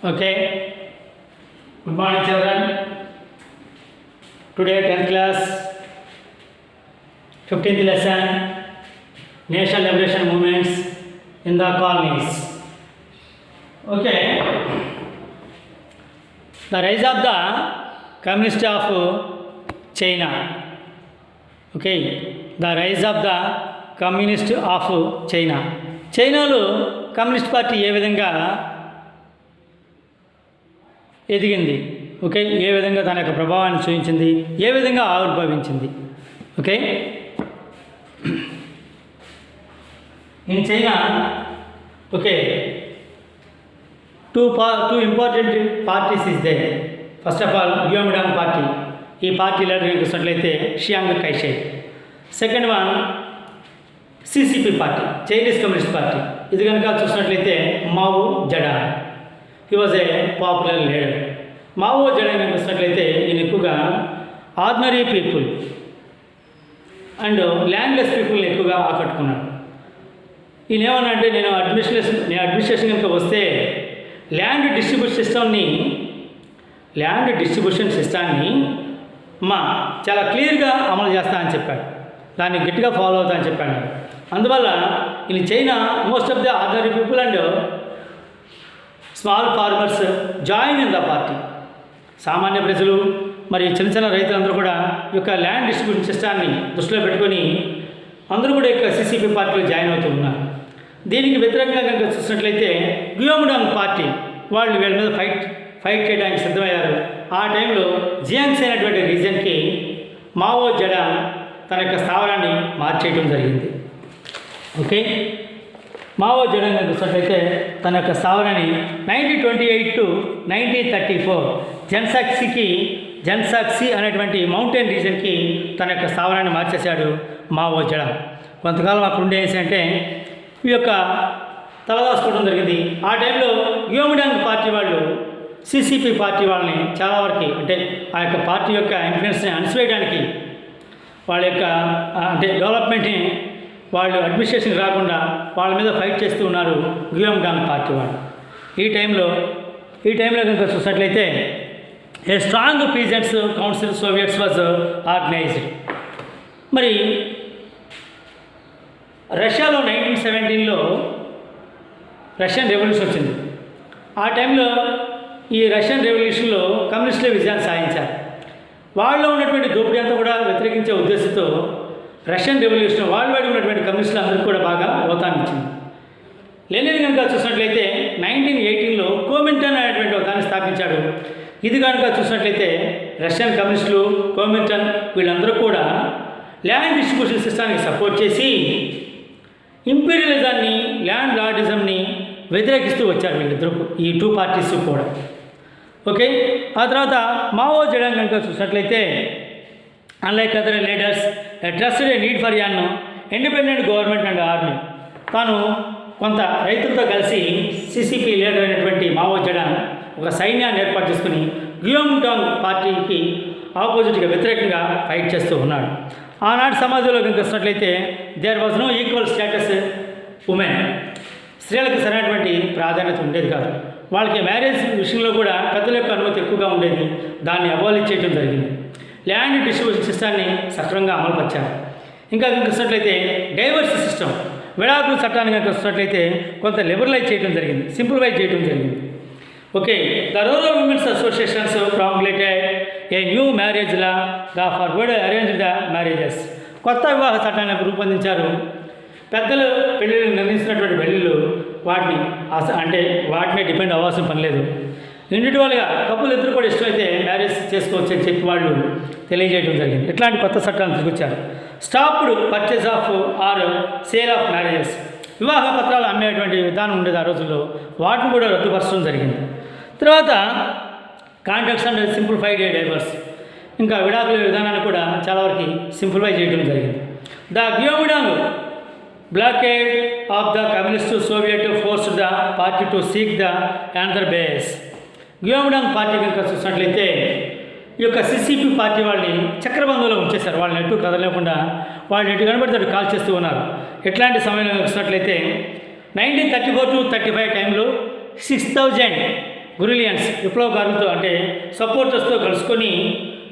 Okay. Good morning, children. Today, 10th class, 15th lesson, National Liberation Movements in the colonies. Okay. The rise of the Communist of China. Okay. The rise of the Communist of China. చైనాలో communist party ఏ విధంగా ఎదిగింది, okay, ఏ విధంగా తన యొక్క ప్రభావాన్ని చూపించింది, ఏ విధంగా ఆవిర్భవించింది. Okay, in China okay two important parties is they. First of all Kuomintang party. ఈ పార్టీ లీడర్ చూసినట్లయితే Chiang Kai-shek. Second one CCP party, Chinese communist party. ఇది కనుక చూసినట్లయితే Mao Zedong. He was a popular leader. Mao Zedong చూసినట్లయితే ఈయన ఎక్కువగా ordinary people and landless పీపుల్ని ఎక్కువగా ఆకట్టుకున్నాడు. ఈయన ఏమన్నా అంటే నేను అడ్మినిస్ట్రేషన్ కనుక వస్తే ల్యాండ్ డిస్ట్రిబ్యూషన్ సిస్టాన్ని చాలా క్లియర్గా అమలు చేస్తా అని చెప్పాడు. దాన్ని గట్టిగా ఫాలో అవుతా అని చెప్పాడు. అందువల్ల ఇది China most of the ordinary people and small farmers join in the party. సామాన్య ప్రజలు మరియు చిన్న చిన్న రైతులందరూ కూడా ఈ యొక్క ల్యాండ్ డిస్ట్రిబ్యూషన్ సిస్టాన్ని దృష్టిలో పెట్టుకొని అందరూ కూడా యొక్క సిసిపి పార్టీలో జాయిన్ అవుతూ ఉన్నారు. దీనికి వ్యతిరేకంగా కనుక చూసినట్లయితే గ్యోమిడాంగ్ పార్టీ వాళ్ళు వీళ్ళ మీద ఫైట్ చేయడానికి సిద్ధమయ్యారు. ఆ టైంలో జియాంగ్స్ అయినటువంటి రీజన్కి మావో జెడాంగ్ తన యొక్క స్థావరాన్ని మార్చేయడం జరిగింది. ఓకే, మావో జెడాంగ్ చూసినట్లయితే తన యొక్క స్థావరాన్ని 1928 to 1934 జన్సాక్సీ అనేటువంటి మౌంటైన్ రీజన్కి తన యొక్క స్థావరాన్ని మార్చేశాడు మావో జెడాంగ్. కొంతకాలం అక్కడ ఉండేసి అంటే ఈ యొక్క తలదాసుకోవడం జరిగింది. ఆ టైంలో గ్యోమిడాంగ్ పార్టీ వాళ్ళు సిసిపి పార్టీ వాళ్ళని చాలా వరకు అంటే ఆ యొక్క పార్టీ యొక్క ఇన్ఫ్లుయెన్స్ని అణిచివేయడానికి వాళ్ళ యొక్క అంటే డెవలప్మెంట్ని వాళ్ళు అడ్మినిస్ట్రేషన్కి రాకుండా వాళ్ళ మీద ఫైట్ చేస్తూ ఉన్నారు గ్యోమిడాంగ్ పార్టీ వాళ్ళు. ఈ టైంలో కనుక చూసినట్లయితే a strong peasants council Soviets was organised. మరి రష్యాలో 1917లో రష్యన్ రెవల్యూషన్ వచ్చింది. ఆ టైంలో ఈ రష్యన్ రెవల్యూషన్లో కమ్యూనిస్టులే విజయాన్ని సాధించారు. వాళ్ళలో ఉన్నటువంటి దోపిడీ అంతా కూడా వ్యతిరేకించే ఉద్దేశంతో రష్యన్ రెవల్యూషన్ వాళ్ళు ఉన్నటువంటి కమ్యూనిస్టులు అందరికీ కూడా బాగా ఓతాన్నిచ్చింది. లెనిన్ కనుక చూసినట్లయితే 1918లో కోమింటన్ అనేటువంటి దాన్ని స్థాపించాడు. ఇది కనుక చూసినట్లయితే రష్యన్ కమ్యూనిస్టులు, కోమింటన్ వీళ్ళందరూ కూడా ల్యాండ్ డిస్ట్రిబ్యూషన్ సిస్టానికి సపోర్ట్ చేసి ఇంపీరియలిజాన్ని, ల్యాండ్ లార్డిజంని వ్యతిరేకిస్తూ వచ్చారు వీళ్ళిద్దరూ, ఈ టూ పార్టీస్ కూడా. ఓకే, ఆ తర్వాత మావో జెడాంగ్ కనుక చూసినట్లయితే unlike other leaders trusted a need for an independent government and army. తాను కొంత రైతులతో కలిసి సిసిపి లీడర్ అయినటువంటి మావో జెడాంగ్ ఒక సైన్యాన్ని ఏర్పాటు చేసుకుని గ్యోమిడాంగ్ పార్టీకి ఆపోజిట్గా వ్యతిరేకంగా ఫైట్ చేస్తూ ఉన్నాడు. ఆనాటి సమాజంలో కనుక చూసినట్లయితే there was no equal status women. స్త్రీలకు సరైనటువంటి ప్రాధాన్యత ఉండేది కాదు. వాళ్ళకి మ్యారేజ్ విషయంలో కూడా పెద్దల యొక్క అనుమతి ఎక్కువగా ఉండేది. దాన్ని అబాలిష్ చేయడం జరిగింది. ల్యాండ్ డిస్ట్రిబ్యూషన్ సిస్టాన్ని సక్రమంగా అమలుపరిచారు. ఇంకా చూసినట్లయితే డైవర్స్ సిస్టమ్, విడాకుల చట్టాన్ని కనుక చూసినట్లయితే కొంత లిబరలైజ్ చేయడం జరిగింది, సింప్లిఫై చేయడం జరిగింది. Okay, the rural women's associations promulgated a new marriage law the forward arrange the marriages. కొత్త వివాహ చట్టాన్ని రూపొందించారు. పెద్దలు పెళ్ళిళ్ళు నిర్ణయించినటువంటి పెళ్ళిళ్ళు వాటిని డిపెండ్ అవ్వాల్సిన పని లేదు. ఇండివిజువల్గా కప్పులు ఇద్దరు కూడా ఇష్టమైతే మ్యారేజ్ చేసుకోవచ్చు అని చెప్పి వాళ్ళు తెలియజేయడం జరిగింది. ఇట్లాంటి కొత్త చట్టాలను తీసుకొచ్చారు. Stopped purchase of are sale of marriages. వివాహ పత్రాలు అమ్మేటువంటి విధానం ఉండేది ఆ రోజుల్లో, వాటిని కూడా రద్దుపరచడం జరిగింది. తర్వాత కాంట్రాక్ట్స్ అండ్ సింప్లిఫైడ్ డైవర్స్, ఇంకా విడాకుల విధానాన్ని కూడా చాలా వరకు సింప్లిఫై చేయడం జరిగింది. The Kuomintang blockade of the communist soviet forced the party to seek the another base. Kuomintang party కనుక చూసినట్లయితే ఈ యొక్క సిసిపి పార్టీ వాళ్ళని చక్రబంధంలో ఉంచేశారు. వాళ్ళని ఎటు కదలేకుండా వాళ్ళని ఎటు కనబడితే కాల్ చేస్తూ ఉన్నారు. ఎట్లాంటి సమయంలో చూసినట్లయితే 1934 to 35 టైంలో 6,000 గురిలియన్స్ విప్లవకారులతో అంటే సపోర్టర్స్తో కలుసుకొని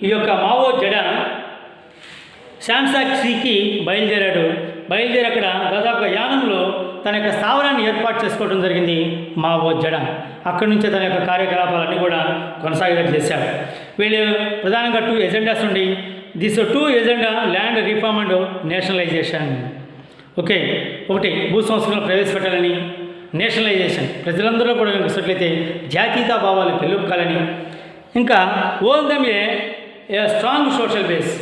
ఈ యొక్క మావో జెడాంగ్ శాంసాక్షికి బయలుదేరాడు. బయలుదేరి అక్కడ దాదాపు యానంలో తన యొక్క స్థావరాన్ని ఏర్పాటు చేసుకోవడం జరిగింది మావో జెడాంగ్. అక్కడి నుంచే తన యొక్క కార్యకలాపాలన్నీ కూడా కొనసాగేలా చేశాడు. వీళ్ళు ప్రధానంగా 2 ఎజెండాస్ ఉండి this 2 agenda land reform and nationalisation. Okay, ఒకటి భూ సంస్కరణలు ప్రవేశపెట్టాలని, నేషనలైజేషన్ ప్రజలందరూ కూడా చూసినట్లయితే జాతీయతా భావాలు పెళ్ళుకాలని, ఇంకా own them a strong social base.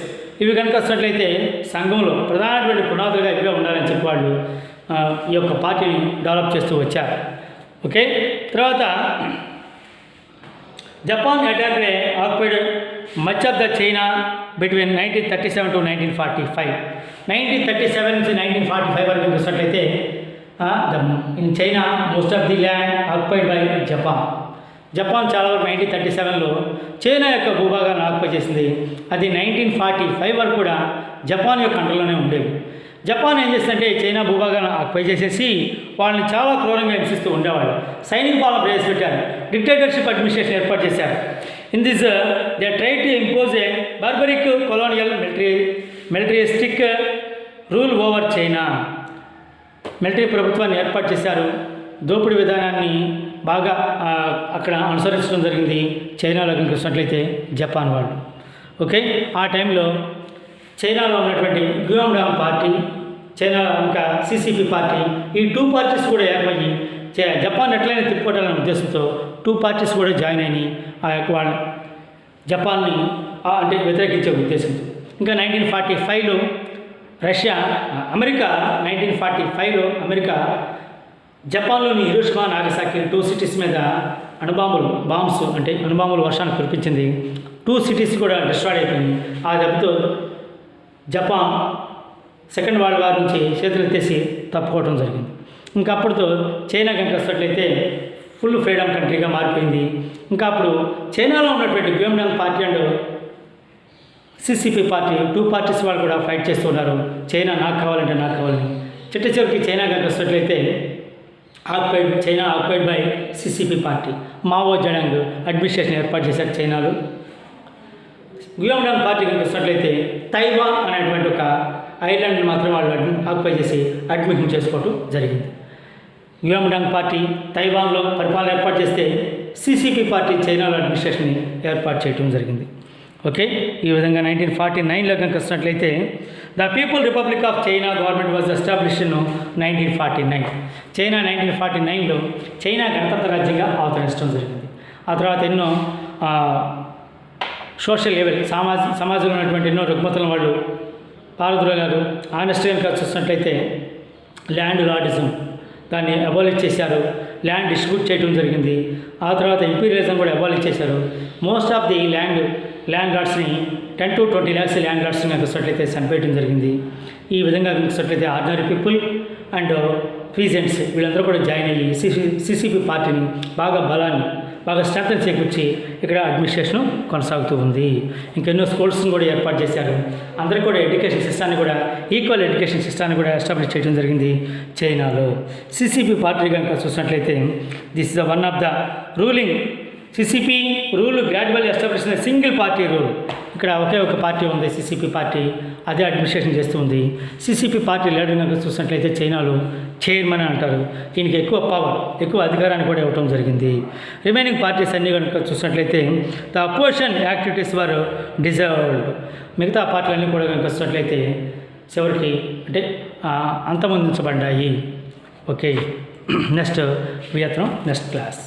ఇవి కనుక వచ్చినట్లయితే సంఘంలో ప్రధానమైన పునాదులుగా ఇవే ఉండాలని చెప్పి వాళ్ళు ఈ యొక్క పార్టీని డెవలప్ చేస్తూ వచ్చారు. ఓకే, తర్వాత Japan attack occupied much of the China between 1937 to 1945. 1937 నుంచి 1945 వరకు చూసినట్లయితే in China most of the land occupied by Japan చాలా వరకు 1937లో చైనా యొక్క భూభాగాన్ని ఆక్యుపై చేసింది. అది 1945 వరకు కూడా జపాన్ యొక్క అండర్లోనే ఉండేది. జపాన్ ఏం చేస్తుందంటే చైనా భూభాగాన్ని ఆక్యుపై చేసేసి వాళ్ళని చాలా క్రూరంగా హింసిస్తూ ఉండేవాళ్ళు. సైనిక పాలన ప్రవేశపెట్టారు, డిక్టేటర్షిప్ అడ్మినిస్ట్రేషన్ ఏర్పాటు చేశారు. In this they try to impose a barbaric colonial militaristic rule over China. Military ప్రభుత్వాన్ని ఏర్పాటు చేశారు. దోపిడీ విధానాన్ని బాగా అక్కడ అనుసరించడం జరిగింది చైనాలో చూసినట్లయితే జపాన్ వాళ్ళు. ఓకే, ఆ టైంలో చైనాలో ఉన్నటువంటి గ్యూయాండాంగ్ పార్టీ, చైనా ఇంకా సిసిపి పార్టీ, ఈ 2 పార్టీస్ కూడా ఏర్పడి జపాన్ ఎట్లయినా తిప్పుకోవాలనే ఉద్దేశంతో 2 పార్టీస్ కూడా జాయిన్ అయినాయి ఆ యొక్క వాళ్ళ జపాన్ని అంటే వ్యతిరేకించే ఉద్దేశంతో. ఇంకా 1945లో అమెరికా జపాన్లోని హిరోషిమా నాగసాకి 2 సిటీస్ మీద బాంబ్స్ అంటే అణుబాంబుల వర్షాన్ని కురిపించింది. 2 సిటీస్ కూడా డిస్ట్రాయ్ అయిపోయింది. ఆ దెబ్బతో జపాన్ సెకండ్ వరల్డ్ వార్ నుంచి చేతులెత్తేసి తప్పుకోవడం జరిగింది. ఇంకా అప్పటితో చైనా కనుక వస్తున్నట్లయితే ఫుల్ ఫ్రీడమ్ కంట్రీగా మారిపోయింది. ఇంకా అప్పుడు చైనాలో ఉన్నటువంటి Kuomintang party and CCP party 2 parties వాళ్ళు కూడా ఫైట్ చేస్తూ ఉన్నారు. చైనా నాకు కావాలని. చివరికి చైనా కనుక వస్తున్నట్లయితే China occupied by CCP party, Mao Zedong administration ఏర్పాటు చేశారు చైనాలో. గ్యూయాండాంగ్ పార్టీ కనుక వస్తున్నట్లయితే తైవాన్ అనేటువంటి ఒక ఐలాండ్ మాత్రం వాళ్ళు ఆక్యుపై చేసి అడ్మిషన్ చేసుకోవడం జరిగింది. గ్యూయాండాంగ్ పార్టీ తైవాన్లో పరిపాలన ఏర్పాటు చేస్తే సిసిపి పార్టీ చైనాలో అడ్మినిస్ట్రేషన్ ఏర్పాటు చేయడం జరిగింది. ఓకే, ఈ విధంగా 1949లో కనుక వస్తున్నట్లయితే the people republic of China government was established in 1949. China 1949లో చైనా గణతంత్ర రాజ్యంగా అవతరించడం జరిగింది. ఆ తర్వాత ఎన్నో సోషల్ లెవెల్ సమాజంలో ఉన్నటువంటి ఎన్నో రుగ్మతలను వాళ్ళు పారద్రోగారు. ఆనెస్ట్గా చూసినట్లయితే ల్యాండ్ లార్డిజం దాన్ని అబాలిష్ చేశారు, ల్యాండ్ డిస్ట్రిబ్యూట్ చేయడం జరిగింది. ఆ తర్వాత ఇంపీరియలిజం కూడా అబాలిష్ చేశారు. మోస్ట్ ఆఫ్ ది ల్యాండ్ లార్డ్స్ని 10 to 20 lakhs ల్యాండ్ లార్డ్స్ని చూసినట్లయితే చనిపోయడం జరిగింది. ఈ విధంగా చూసినట్లయితే ఆర్డినరీ పీపుల్ అండ్ పీజెంట్స్ వీళ్ళందరూ కూడా జాయిన్ అయ్యి సిసిపి పార్టీని బాగా స్ట్రెంథన్ చేకూర్చి ఇక్కడ అడ్మినిస్ట్రేషన్ కొనసాగుతూ ఉంది. ఇంకెన్నో స్కూల్స్ని కూడా ఏర్పాటు చేశారు. అందరికీ కూడా ఎడ్యుకేషన్ సిస్టాన్ని కూడా ఈక్వల్ ఎడ్యుకేషన్ సిస్టాన్ని కూడా ఎస్టాబ్లిష్ చేయడం జరిగింది చైనాలో. సిసిపి పార్టీ కనుక చూసినట్లయితే this is the one of the ruling CCP rule gradually establish single party rule. ఇక్కడ ఒకే ఒక పార్టీ ఉంది సిసిపి పార్టీ, అదే అడ్మినిస్ట్రేషన్ చేస్తూ ఉంది. సిసిపి పార్టీ లీడర్ కనుక చూసినట్లయితే చైనాలో చైర్మన్ అని అంటారు. దీనికి ఎక్కువ అధికారాన్ని కూడా ఇవ్వడం జరిగింది. రిమైనింగ్ పార్టీస్ అన్నీ కనుక చూసినట్లయితే the opposition activities were deserved. మిగతా పార్టీలన్నీ కూడా కనుక చూసినట్లయితే చివరికి అంటే అంతమొందించబడ్డాయి. Okay, next class.